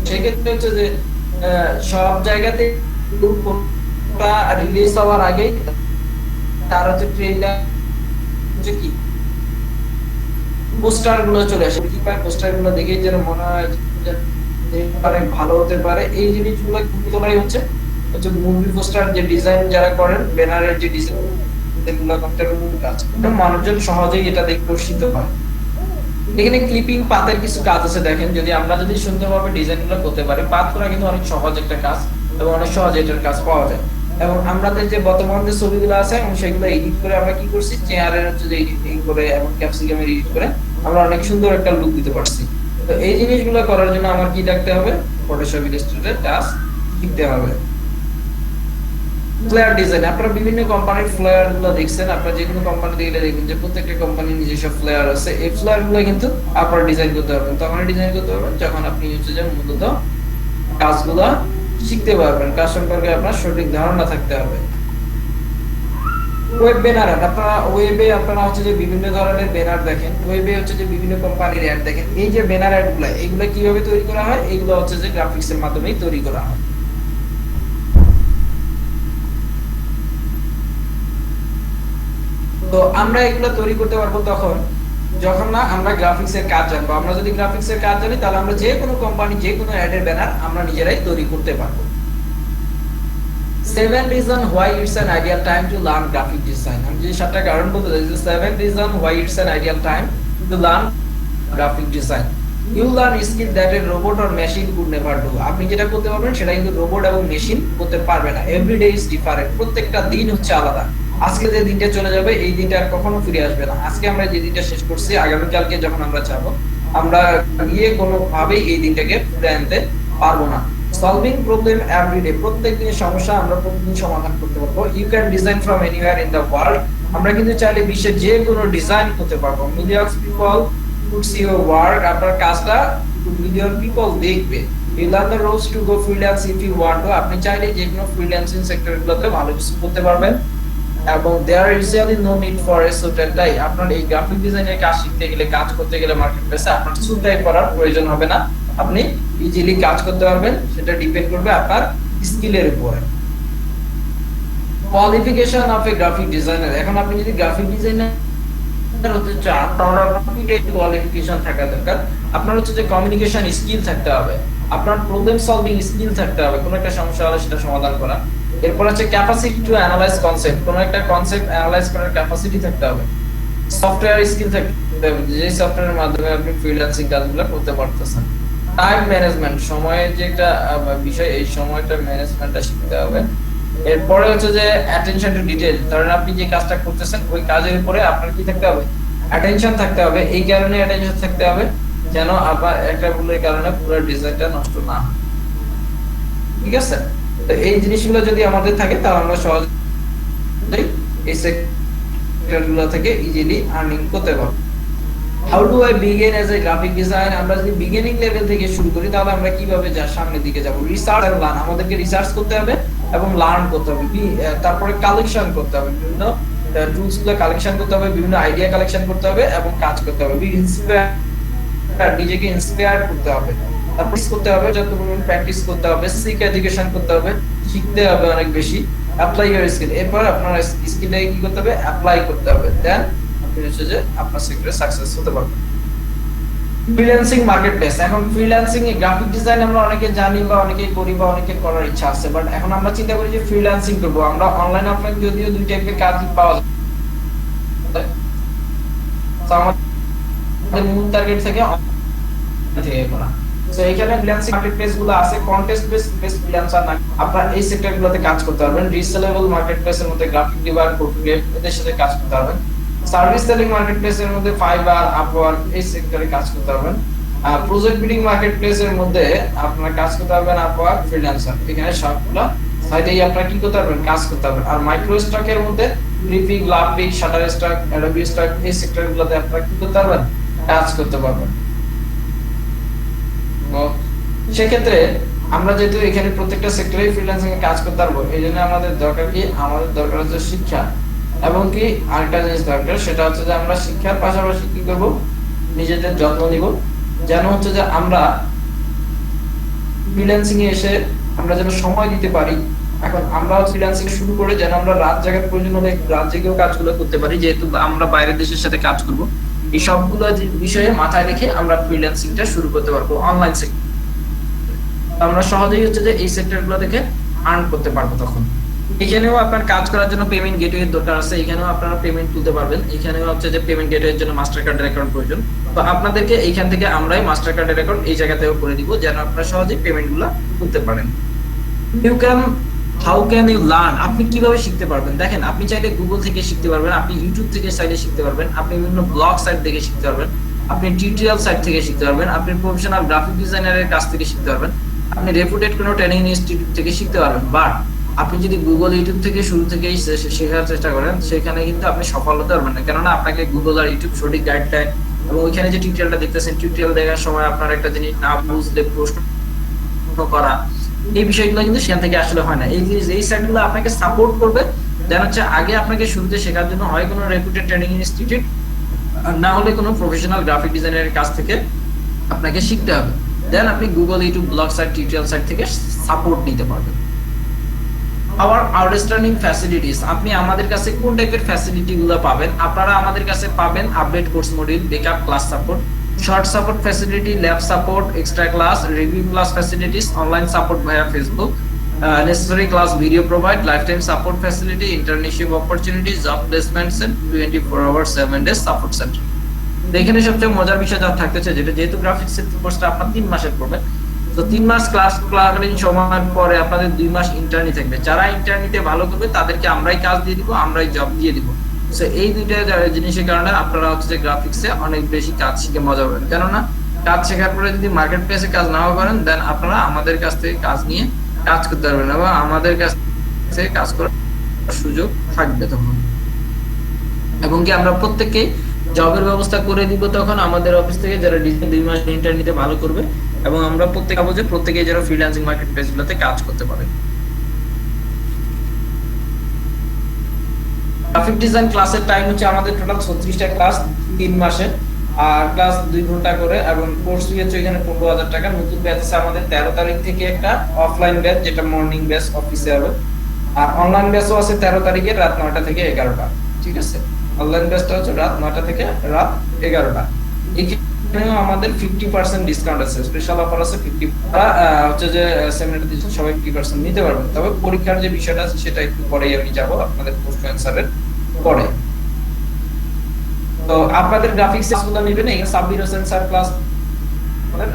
Speaker 1: সেক্ষেত্রে হচ্ছে যে সব জায়গাতে কোনটা রিলিজ হওয়ার আগেই তার হচ্ছে ট্রেলার হচ্ছে কি পোস্টার গুলো চলে আসে, কি পায় পোস্টার গুলো দেখেই যেন মনে হয় যে অনেক ভালো হতে পারে। এই জিনিসগুলো তোলাই হচ্ছে মুভি পোস্টার যে ডিজাইন যারা করেন, ব্যানারের যে ডিজাইন এগুলো করতে কাজ, মানুষজন সহজেই এটা দেখতে আকর্ষিত হয়। এখানে ক্লিপিং পাতের কিছু কাজ আছে, দেখেন যদি আমরা যদি সুন্দরভাবে ডিজাইনগুলো করতে পারি, পাত করা কিন্তু অনেক সহজ একটা কাজ এবং অনেক সহজে এটার কাজ পাওয়া যায়। এবং আমাদের যে বর্তমান যে ছবিগুলো আছে এবং সেগুলো এডিট করে আমরা কি করছি, চেয়ারের হচ্ছে যে এডিটিং করে এবং ক্যাপসিকামের এডিট করে আমরা অনেক সুন্দর একটা লুক দিতে পারছি। তো এই জিনিসগুলো করার জন্য আমার কি থাকতে হবে, ফটোশপ, ইলাস্ট্রেটর কাজ শিখতে হবে। ফ্লায়ার ডিজাইন, আপনারা বিভিন্ন কোম্পানির ফ্লায়ার গুলো দেখছেন, আপনারা যে কোনো কোম্পানি দেখলে দেখবেন যে প্রত্যেকটা কোম্পানির নিজস্ব ফ্লায়ার আছে। এই ফ্লায়ার গুলো কিন্তু আপনারা ডিজাইন করতে পারবেন, তখন ডিজাইন করতে পারবেন যখন আপনি হচ্ছে যে মূলত কাজগুলো শিখতে পারবেন, কাজ সম্পর্কে আপনার সঠিক ধারণা থাকতে হবে। ওয়েব ব্যানার, আপনারা ওয়েবে আপনারা হচ্ছে যে বিভিন্ন ধরনের ব্যানার দেখেন, ওয়েবে হচ্ছে যে বিভিন্ন কোম্পানির অ্যাড দেখেন। এই যে ব্যানার অ্যাডগুলো, এগুলো কিভাবে তৈরি করা হয়, এগুলো হচ্ছে যে গ্রাফিক্সের মাধ্যমেই তৈরি করা হয়। তো আমরা এগুলো তৈরি করতে পারবো তখন যখন না আমরা গ্রাফিক্স এর কাজ জানবো। আমরা যদি গ্রাফিক্স এর কাজ জানি তাহলে আমরা যে কোনো কোম্পানি যে কোনো অ্যাড এর ব্যানার আমরা নিজেরাই তৈরি করতে পারবো। 7 reason why it's an ideal time to learn graphic design। আমি যে 7টা কারণ বলতে চাইছি, 7 reason why it's an ideal time to learn graphic design। You learn skill that a robot or machine could never do। আপনি যেটা করতে পারবেন সেটা কিন্তু রোবট এবং মেশিন করতে পারবে না। Every day is different. প্রত্যেকটা দিন হচ্ছে আলাদা। আজকে যে দিনটা চলে যাবে এই দিনটা আর কখনো ফিরে আসবে না। আজকে আমরা যে দিনটা শেষ করছি, আগামী কালকে যখন আমরা যাব, আমরা গিয়ে কোনো ভাবেই এই দিনটাকে ফিরে আনতে পারবো না। Solving problem everyday. প্রত্যেক দিনের সমস্যা আমরা প্রতিদিন সমাধান করতে পারবো। You can design from anywhere in the world. আমরা কিন্তু চাইলে বিশ্বের যে কোনো ডিজাইন করতে পারবো। Millions people could see your work. আপনার কাজটা মিলিয়ন পিপল দেখবে। You learn the ropes to go freelance if you want to. আপনি চাইলে যে কোনো ফ্রিল্যান্সিং সেক্টরগুলোতে ভালো কিছু করতে পারবেন এবং there is really no need for a suit and tie. আপনার এই গ্রাফিক ডিজাইনের কাজ শিখতে গেলে, কাজ করতে গেলে মার্কেট প্লেসে আপনার স্যুট টাই পরার প্রয়োজন হবে না। আপনি ইজিলি কাজ করতে পারবেন। সেটা ডিপেন্ড করবে আপনার স্কিলের উপরে। Qualification of A graphic designer. এখন আপনি যদি গ্রাফিক ডিজাইনার হতে চান তাহলে আপনার কোয়ালিফিকেশন থাকা দরকার। আপনার হচ্ছে যে কমিউনিকেশন স্কিল থাকতে হবে, আপনার প্রবলেম সলভিং স্কিল থাকতে হবে, কোনো একটা সমস্যা হলে সেটা সমাধান করা। এরপর হচ্ছে ক্যাপাসিটি টু অ্যানালাইজ কনসেপ্ট। কোনো একটা কনসেপ্ট অ্যানালাইজ করার ক্যাপাসিটি থাকতে হবে। সফটওয়্যার স্কিল থাকতে হবে, যে সফটওয়্যারের মাধ্যমে আপনি ফ্রিল্যান্সিং কাজগুলো করতে পারতেছেন। টাইম ম্যানেজমেন্ট, সময়ের যে একটা বিষয়, এই সময়টা ম্যানেজমেন্টটা শিখতে হবে। এরপরে হচ্ছে যে অ্যাটেনশন টু ডিটেইল। ধরেন আপনি যে কাজটা করতেছেন ওই কাজের উপরে আপনার কি থাকতে হবে? অ্যাটেনশন থাকতে হবে। এই কারণে অ্যাটেনশন থাকতে হবে যেন আবার একটা ভুলের কারণে পুরো ডিজাইনটা নষ্ট না হয়। ঠিক আছে? তো এই জিনিসগুলো যদি আমাদের থাকে তাহলে আমরা সহজেই এই সেক্টরগুলো থেকে ইজিলি আর্নিং করতে পারবো। How do I begin as a graphic design. আমরা যদি বিগিনিং লেভেল থেকে শুরু করি তাহলে আমরা কিভাবে সামনের দিকে যাব? Research and learn. আমাদেরকে রিসার্চ করতে হবে এবং লার্ন করতে হবে। তারপরে কালেকশন করতে হবে, বিভিন্ন টুলস গুলো কালেকশন করতে হবে, বিভিন্ন আইডিয়া কালেকশন করতে হবে এবং কাজ করতে হবে। নিজেকে ইন্সপায়ার করতে হবে। তারপর করতে হবে, যত পরিমাণ প্র্যাকটিস করতে হবে, সিক এডুকেশন করতে হবে, শিখতে হবে অনেক বেশি। Apply your skill. এরপর আপনার স্কিলটাকে কি করতে হবে? অ্যাপ্লাই করতে হবে। দেন আপনি হচ্ছে যে আপনার সেক্টরে সাকসেস হতে পারবেন। Freelancing market place. এখন ফ্রিল্যান্সিং এ গ্রাফিক ডিজাইন আমরা অনেকে জানি বা অনেকেই করি বা অনেকে করার ইচ্ছা আছে, বাট এখন আমরা চিন্তা করি যে ফ্রিল্যান্সিং করব। আমরা অনলাইন অফলাইন যদিও দুই টাইপের কাজ পাওয়া যায়, তো আমাদের মূল টার্গেট থেকে করা। সো এখানে ফ্রিল্যান্সিং মার্কেট প্লেস গুলো আছে। কন্টেস্ট বেসড ফ্রিল্যান্সার না, আপনারা এই সেক্টরগুলোতে কাজ করতে পারবেন। রিসেলেবল মার্কেট প্লেসের মধ্যে গ্রাফিক ডিজাইন, পোর্টফোলিও এদের সাথে কাজ করতে পারবেন। সার্ভিস সেলিং মার্কেট প্লেসের মধ্যে ফাইবার, আপওয়ার্ক এই সেক্টরে কাজ করতে পারবেন। প্রজেক্ট বিল্ডিং মার্কেট প্লেসের মধ্যে আপনারা কাজ করতে পারবেন আপওয়ার্ক, ফ্রিল্যান্সার। এখানে সবগুলা সাইটেই আপনারা কি করতে পারবেন? কাজ করতে পারবেন। আর মাইক্রো স্টকের মধ্যে গ্রিফিক, লাভপিক, শাটার স্টক, অ্যাডোবি স্টক এই সেক্টরগুলোতে আপনারা কি করতে পারবেন? কাজ করতে পারবেন। সেক্ষেত্রে আমরা যেহেতু এখানে প্রত্যেকটা সেক্টরে ফ্রিল্যান্সিং এ কাজ করতে পারবো, এই জন্য আমাদের দরকার কি? আমাদের দরকার হচ্ছে শিক্ষা। এবং কি আরেকটা জিনিস দরকার, সেটা হচ্ছে যে আমরা শিক্ষার পাশাপাশি কি করব? নিজেদের যত্ন নিব, যেন হচ্ছে যে আমরা ফ্রিল্যান্সিং এ এসে আমরা যেন সময় দিতে পারি। এখন আমরা ফ্রিল্যান্সিং শুরু করে যেন আমরা রাত জাগার প্রয়োজন হলে রাত জেগেও কাজগুলো করতে পারি, যেহেতু আমরা বাইরের দেশের সাথে কাজ করব। এই সবগুলো বিষয়ে মাথায় রেখে আমরা ফ্রিল্যান্সিংটা শুরু করতে পারবো অনলাইন সেক্টর। আমরা সহজেই হচ্ছে যে এই সেক্টরগুলো থেকে আর্ন করতে পারবো। তখন এখানেও আপনার কাজ করার জন্য পেমেন্ট গেটওয়ে দরকার আছে। এখানেও আপনারা পেমেন্ট তুলতে পারবেন। এখানেও হচ্ছে যে পেমেন্ট গেটওয়ের জন্য মাস্টার কার্ডের অ্যাকাউন্ট প্রয়োজন। তো আপনাদেরকে এইখান থেকে আমরাই মাস্টার কার্ডের অ্যাকাউন্ট এই জায়গাতেও করে দিব, যেন আপনারা সহজেই পেমেন্টগুলো করতে পারেন। How can you learn. আপনি কিভাবে শিখতে পারবেন? দেখেন, আপনি চাইলে গুগল থেকে শিখতে পারবেন, আপনি ইউটিউব থেকে চাইলে শিখতে পারবেন, আপনি বিভিন্ন ব্লগ সাইট থেকে শিখতে পারবেন, আপনি টিউটোরিয়াল সাইট থেকে শিখতে পারবেন, আপনি প্রফেশনাল গ্রাফিক ডিজাইনারের কাছ থেকে শিখতে পারবেন, আপনি রেপুটেড কোনো ট্রেনিং ইনস্টিটিউট থেকে শিখতে পারবেন। বাট আপনি যদি গুগল, ইউটিউব থেকে শুরু থেকেই শেখার চেষ্টা করেন, সেখানে কিন্তু আপনি সফল হতে পারবেন না। কেননা আপনাকে গুগল আর ইউটিউব সঠিক গাইডলাইন এবং ওইখানে যে টিউটোরিয়ালটা দেখতেছেন, টিউটোরিয়াল দেখার সময় আপনার একটা জিনিস না বুঝলে প্রশ্ন করা, এই বিষয়গুলো কিন্তু সেখান থেকে আসলে হয় না। এই সাইটগুলো আপনাকে সাপোর্ট করবে, যেন হচ্ছে আগে আপনাকে শুরুতে শেখার জন্য হয় কোনো রেপুটেড ট্রেনিং ইনস্টিটিউট, না হলে কোনো প্রফেশনাল গ্রাফিক ডিজাইনারের কাছ থেকে আপনাকে শিখতে হবে। দেন আপনি Google, YouTube, blog site, tutorial site থেকে সাপোর্ট নিতে পারবেন। আওয়ার আউটস্ট্যান্ডিং ফ্যাসিলিটিস, আপনি আমাদের কাছে কোন টাইপের ফ্যাসিলিটি গুলো পাবেন? আপনারা আমাদের কাছে পাবেন update course module, backup class support, short support facility, lab support, extra class, review class facilities, online support via Facebook, necessary class video provide, lifetime support facility, internship opportunities, job placements and 24 hours 7 days support center. এখানে সবচেয়ে মজার বিষয় যা থাকতেছে, যেটা যেহেতু graphics কোর্সটা আপনার 3 মাসের পড়বে, তো 3 মাস ক্লাস চলাকালীন সময়ের পরে আপনাদের 2 মাস ইন্টার্নি থাকবে। যারা ইন্টার্নিতে ভালো করবে তাদেরকে আমরাই কাজ দিয়ে দিব, আমরাই জব দিয়ে দিব। সো এই দুইটা জিনিসের কারণে আপনারা হচ্ছে যে গ্রাফিক্সে অনেক বেশি কাজ শিখে মজা পাবেন। কেননা কাজ শেখার পরে যদি মার্কেট প্লেসে কাজ নাও করেন, দেন আপনারা আমাদের কাছ থেকে কাজ নিয়ে কাজ করতে পারবেন এবং আমাদের কাছ থেকে কাজ করার সুযোগ থাকবে তখন। এবং কি আমরা প্রত্যেককে জবের ব্যবস্থা করে দিব তখন আমাদের অফিস থেকে, যারা 2 মাস ইন্টার্নিতে ভালো করবে, এবং আমরা প্রত্যেকে যারা ফ্রিল্যান্সিং মার্কেট প্লেসগুলোতে কাজ করতে পারে। গ্রাফিক ডিজাইন ক্লাসের টাইম হচ্ছে আমাদের টোটাল 36টা ক্লাস 3 মাসে, আর ক্লাস 2 ঘন্টা করে, এবং কোর্স ফি হচ্ছে এখানে 15,000 টাকা। নতুন ব্যাচ আছে আমাদের 13 তারিখ থেকে একটা অফলাইন ব্যাচ, যেটা মর্নিং ব্যাচ অফিসে হবে, আর অনলাইন ব্যাচও আছে 13 তারিখে রাত 9টা থেকে 11টা। ঠিক আছে, অনলাইন ব্যাচটা হচ্ছে রাত 9টা থেকে রাত 11টা। এখানেও আমাদের 50% ডিসকাউন্ট আছে, স্পেশাল অফার আছে 50। হচ্ছে যে সেমিনার দিচ্ছেন সবাই 50% নিতে পারবেন, তবে পরীক্ষার যে বিষয়টা আছে সেটা একটু পরেই আমি যাব আপনাদের পোস্ট অ্যানসারের পরে। তো আপনাদের গ্রাফিক্স ক্লাসগুলো নেবেন, এখানে সাব্বির হোসেন স্যার ক্লাস আমাদের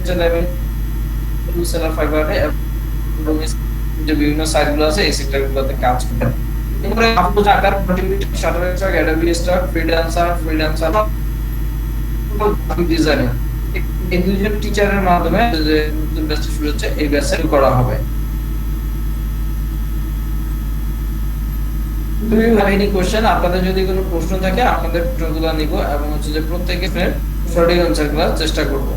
Speaker 1: যে লেভেল 2 সেলার ফাইবারে এবং যে বিভিন্ন সাইটগুলো আছে এই সেক্টরগুলোতে কাজ করবেন। এরপরে আপলোড আকার, productivity, Shutterstock, Adobe stock, freelancer designer, এই দুইজন টিচারের মাধ্যমে যে নতুন ব্যাচ শুরু হচ্ছে এই ব্যাচে করা হবে। তুমি এনি কোশ্চেন, আপনাদের যদি কোনো প্রশ্ন থাকে আপনাদের প্রশ্নগুলো নিব এবং হচ্ছে যে প্রত্যেকের সঠিক অ্যানসার করার চেষ্টা করব।